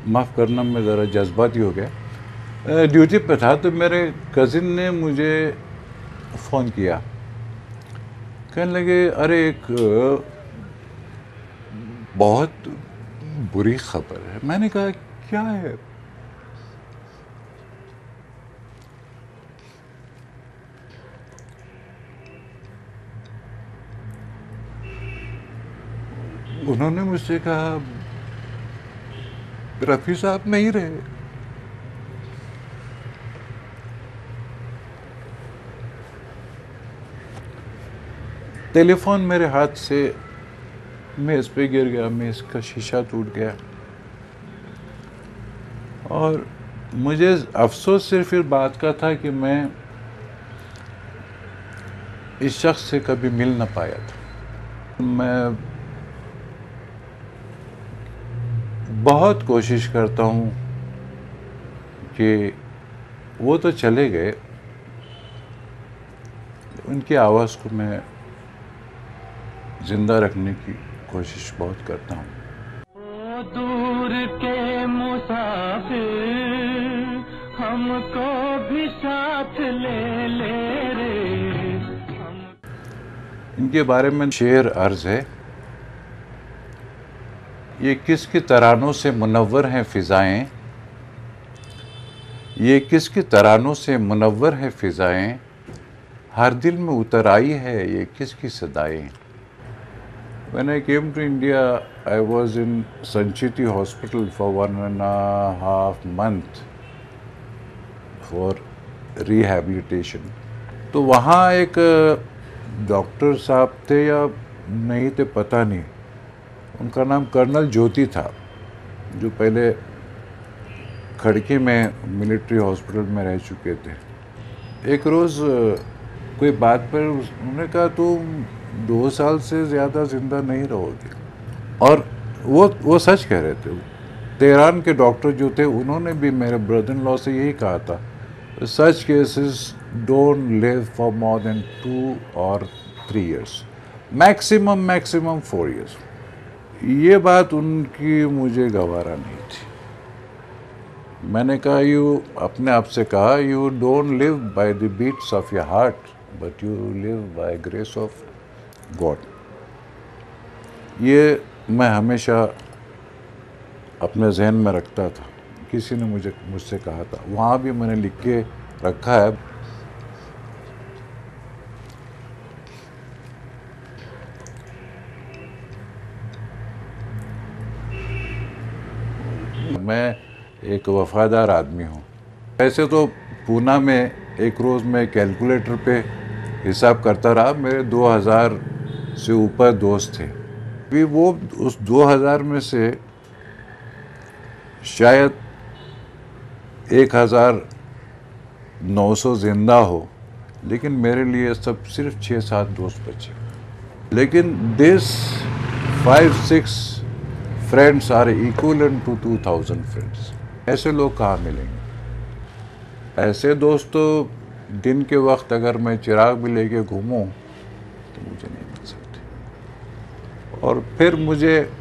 माफ़ करना, मैं ज़रा जज्बाती हो गया। ड्यूटी पे था तो मेरे कज़िन ने मुझे फ़ोन किया, कहने लगे अरे एक बहुत बुरी खबर है। मैंने कहा क्या है? उन्होंने मुझसे कहा रफ़ी साहब नहीं रहे। टेलीफोन मेरे हाथ से मेज़ पे गिर गया, मेज़ का शीशा टूट गया। और मुझे अफसोस सिर्फ इस बात का था कि मैं इस शख्स से कभी मिल ना पाया था। मैं बहुत कोशिश करता हूँ कि वो तो चले गए, उनकी आवाज़ को मैं जिंदा रखने की कोशिश बहुत करता हूँ। ओ दूर के मुसाफिर, हमको भी साथ ले रे। इनके बारे में शेर अर्ज है, ये किसके तरानों से मुनव्वर हैं फ़िज़ाएँ, ये किसके तरानों से मुनव्वर है फ़िज़ाएँ, हर दिल में उतर आई है ये किसकी सदाएँ। When I came to India, I was in Sanchiti hospital for 1.5 months for rehabilitation. तो वहाँ एक डॉक्टर साहब थे या नहीं थे पता नहीं, उनका नाम कर्नल ज्योति था, जो पहले खड़के में मिलिट्री हॉस्पिटल में रह चुके थे। एक रोज़ कोई बात पर उन्होंने कहा तुम 2 साल से ज़्यादा ज़िंदा नहीं रहोगे। और वो सच कह रहे थे। तेहरान के डॉक्टर जो थे उन्होंने भी मेरे ब्रदर इन लॉ से यही कहा था, such cases don't live for more than 2 और 3 years, मैक्सिमम 4 years। ये बात उनकी मुझे गवारा नहीं थी। मैंने कहा अपने आप से कहा you don't live by the beats of your heart but you live by grace of God. ये मैं हमेशा अपने जहन में रखता था। किसी ने मुझसे कहा था, वहाँ भी मैंने लिख के रखा है। मैं एक वफादार आदमी हूँ। वैसे तो पूना में एक रोज़ मैं कैलकुलेटर पे हिसाब करता रहा, मेरे 2000 से ऊपर दोस्त थे। भी वो उस 2000 में से शायद 1900 जिंदा हो, लेकिन मेरे लिए सब सिर्फ 6-7 दोस्त बचे। लेकिन this 5-6 friends are equivalent to 2000 friends. ऐसे लोग कहाँ मिलेंगे? ऐसे दोस्त तो दिन के वक्त अगर मैं चिराग भी लेके घूमूं तो मुझे नहीं मिल सकते। और फिर मुझे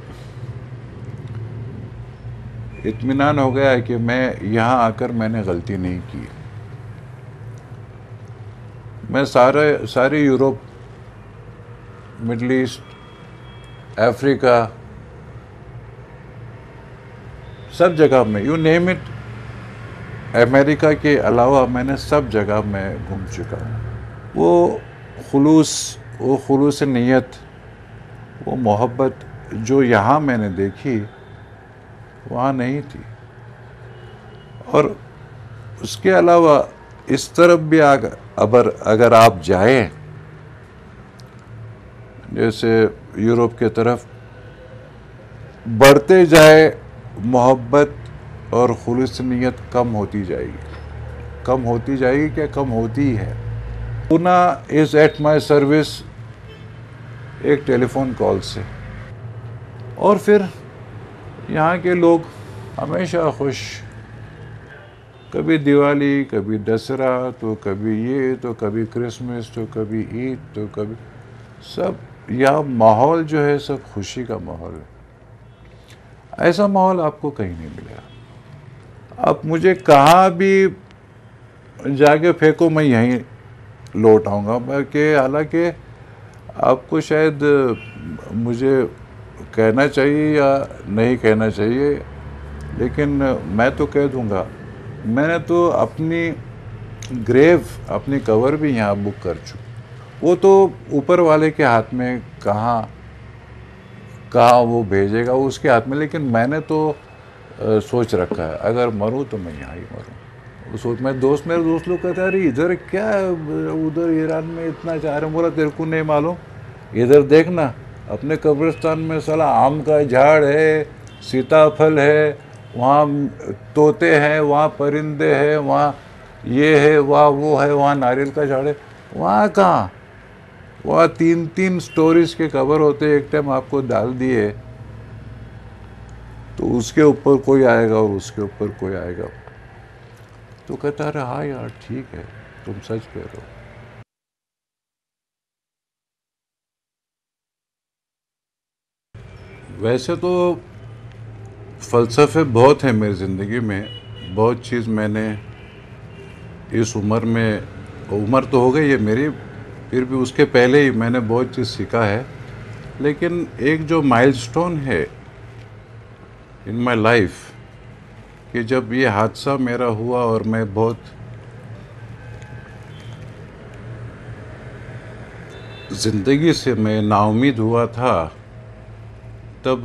इत्मीनान हो गया है कि मैं यहाँ आकर मैंने गलती नहीं की। मैं सारे यूरोप, मिडल ईस्ट, अफ्रीका, सब जगह में, यू नेम इट, अमेरिका के अलावा मैंने सब जगह मैं घूम चुका हूँ। वो खुलूस नीयत, वो मोहब्बत जो यहाँ मैंने देखी वहाँ नहीं थी। और उसके अलावा इस तरफ भी अगर आप जाएं, जैसे यूरोप के तरफ बढ़ते जाए, मोहब्बत और खुलूस नीयत कम होती जाएगी। कम होती जाएगी क्या, कम होती ही है। Poona is at my service एक टेलीफोन कॉल से। और फिर यहाँ के लोग हमेशा खुश, कभी दिवाली, कभी दशहरा, तो कभी ये, तो कभी क्रिसमस, तो कभी ईद, तो कभी सब, यह माहौल जो है सब खुशी का माहौल है। ऐसा माहौल आपको कहीं नहीं मिलेगा। आप मुझे कहाँ भी जाके फेंको, मैं यहीं लौट आऊँगा। बल्कि हालांकि आपको शायद मुझे कहना चाहिए या नहीं कहना चाहिए, लेकिन मैं तो कह दूँगा, मैंने तो अपनी ग्रेव, अपनी कवर भी यहाँ बुक कर चुकी। वो तो ऊपर वाले के हाथ में, कहाँ वो भेजेगा वो उसके हाथ में। लेकिन मैंने तो सोच रखा है, अगर मरूँ तो मैं यहाँ ही मरूँ। सोच मेरे दोस्त लोग कहते हैं, अरे इधर क्या, उधर ईरान में इतना चाह रहे हैं। बोला तेरे को नहीं मालूम, इधर देखना, अपने कब्रिस्तान में साला आम का झाड़ है, सीताफल है, वहाँ तोते हैं, वहाँ परिंदे हैं, वहाँ ये है, वहाँ वो है, वहाँ नारियल का झाड़ है। वहाँ कहाँ, वहाँ 3-3 स्टोरीज के कवर होते। एक टाइम आपको डाल दिए तो उसके ऊपर कोई आएगा और उसके ऊपर कोई आएगा। तो कहता है, हाँ यार ठीक है, तुम सच कह रहे हो। वैसे तो फ़लसफ़े बहुत हैं मेरी ज़िंदगी में। बहुत चीज़ मैंने इस उम्र में, उम्र तो हो गई है मेरी, फिर भी उसके पहले ही मैंने बहुत चीज़ सीखा है। लेकिन एक जो माइलस्टोन है इन माय लाइफ, कि जब ये हादसा मेरा हुआ और मैं बहुत ज़िंदगी से मैं नाउम्मीद हुआ था, तब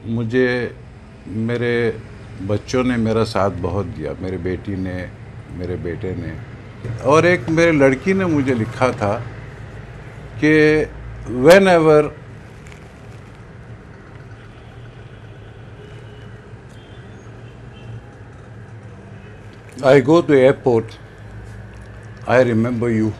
मुझे मेरे बच्चों ने मेरा साथ बहुत दिया। मेरी बेटी ने, मेरे बेटे ने, और एक मेरे लड़की ने मुझे लिखा था कि whenever I go to airport, I remember you.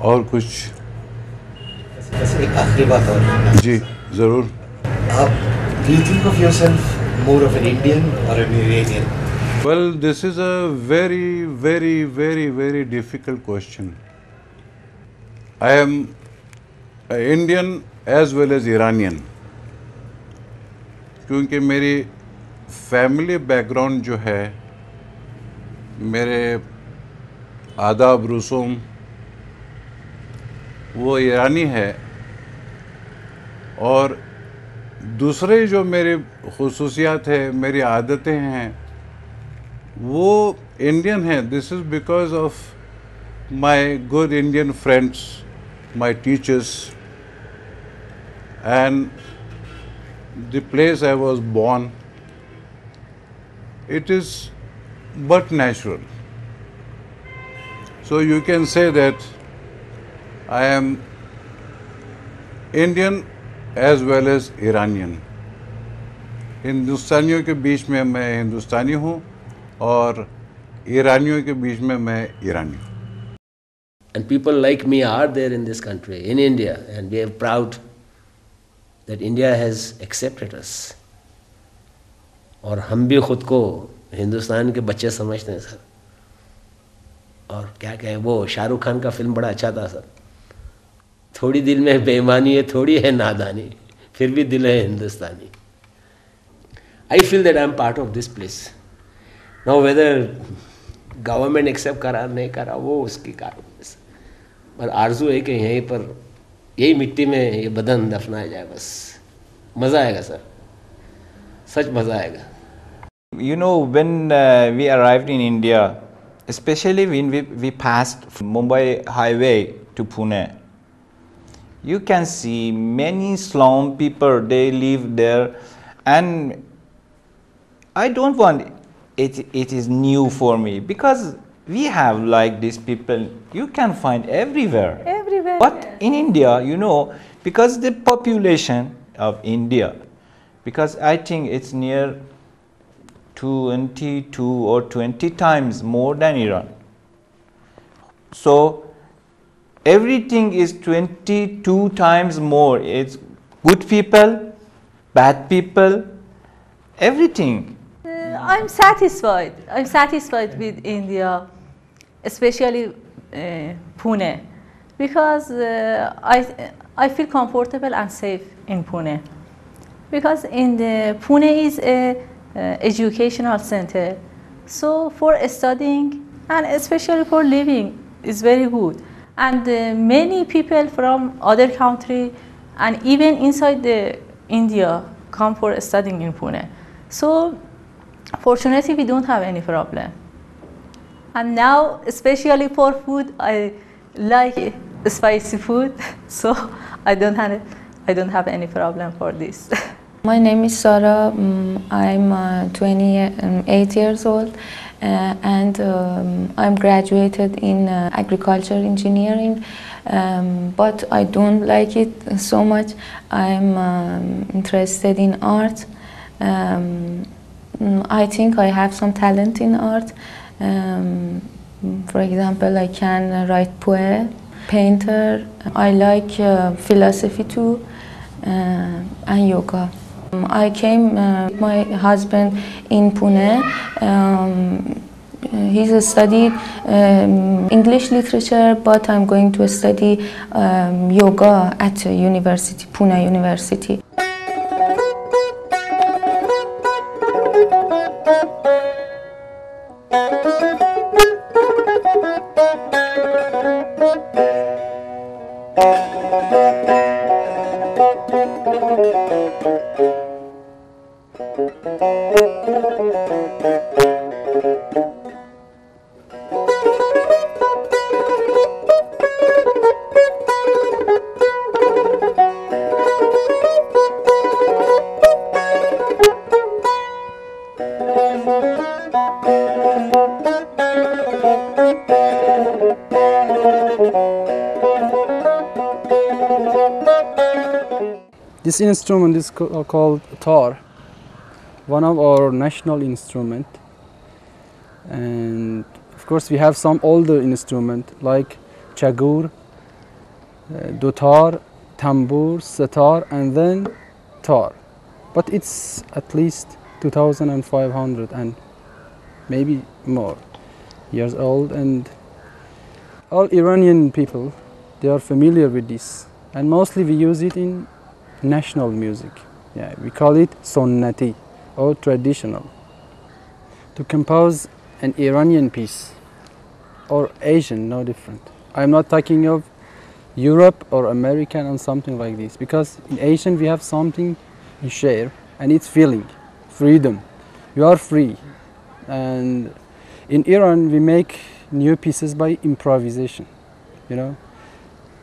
और कुछ एक आखिरी बात और जी ज़रूर. Do you think of yourself more of an Indian or an Iranian? Well, this is a very, very, very, very difficult question. I am an Indian as well as Iranian. क्योंकि मेरी family background जो है, मेरे आदाब रसूम वो ईरानी है, और दूसरे जो मेरे खुसूसियात है, मेरी आदतें हैं, वो इंडियन हैं. This is because of my good Indian friends, my teachers, and the place I was born. It is but natural. So you can say that I am Indian as well as Iranian. हिंदुस्तानियों के बीच में मैं हिंदुस्तानी हूँ और ईरानियों के बीच में मैं ईरानी हूँ. And people like me are there in this country, in India, and we are proud that India has accepted us. और हम भी खुद को हिंदुस्तान के बच्चे समझते हैं सर. और क्या कहें, वो शाहरुख खान का फिल्म बड़ा अच्छा था सर. थोड़ी दिल में बेईमानी है, थोड़ी है नादानी, फिर भी दिल है हिंदुस्तानी. I feel that I am part of this place. Now whether government accept करा नहीं करा वो उसकी कारण है, पर आरजू है कि यहीं पर यही मिट्टी में ये बदन दफनाया जाए. बस मज़ा आएगा सर, सच मज़ा आएगा. You know, when we arrived in India, especially when we passed from Mumbai highway to Pune, you can see many slum people, they live there, and I don't want it. It is new for me because we have like these people you can find everywhere. Everywhere. But in India, you know, because the population of India, because I think it's near 22 or 20 times more than Iran. So everything is 22 times more. It's good people, bad people, everything. I'm satisfied. I'm satisfied with India, especially Pune, because I feel comfortable and safe in Pune. Because in the Pune is a educational center, so for studying and especially for living is very good. And many people from other country and even inside the India come for studying in Pune. So fortunately, we don't have any problem. And now, especially for food, I like spicy food, so I don't have any problem for this. My name is Sarah. I'm 28 years old, and I'm graduated in agriculture engineering, but I don't like it so much. I'm interested in art. I think I have some talent in art. For example, I can write poem, painter. I like philosophy too, and yoga. I came with my husband in Pune. He's studied English literature, but I'm going to study yoga at university, Pune University. This instrument is called tar, one of our national instrument. And of course we have some older instrument like chagur, dutar, tambur, sitar, and then tar. But it's at least 2,500 and maybe more years old, and all Iranian people, they are familiar with this, and mostly we use it in national music. Yeah, we call it sunnati or traditional. To compose an Iranian piece or Asian, no different. I'm not talking of Europe or American or something like this, because in Asian we have something you share, and it's feeling, freedom. You are free. And in Iran we make new pieces by improvisation, you know.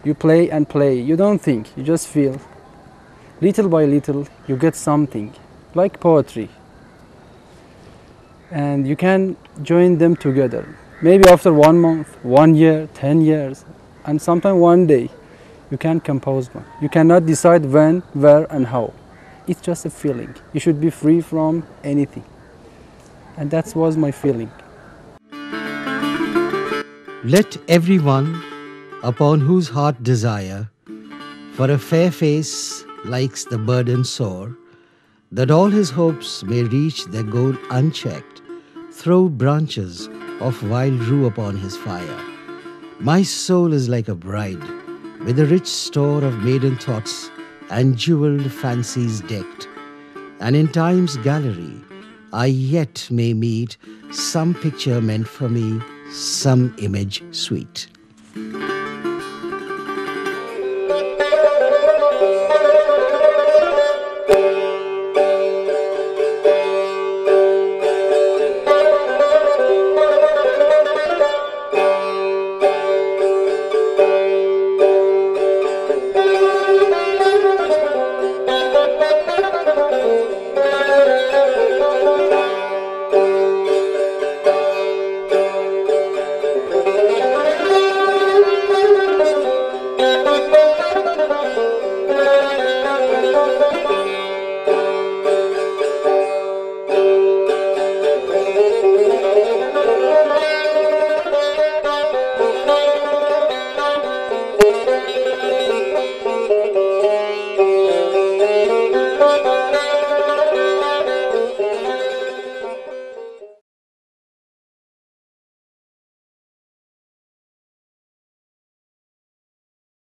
You play and play, you don't think, you just feel. Little by little you get something, like poetry. And you can join them together. Maybe after 1 month, 1 year, 10 years, and sometimes one day, you can compose one. You cannot decide when, where, and how. It's just a feeling. You should be free from anything. And that was my feeling. Let everyone upon whose heart desire for a fair face likes the burden sore, that all his hopes may reach their goal unchecked, throw branches of wild rue upon his fire. My soul is like a bride, with a rich store of maiden thoughts and jeweled fancies decked, and in time's gallery I yet may meet some picture meant for me, some image sweet.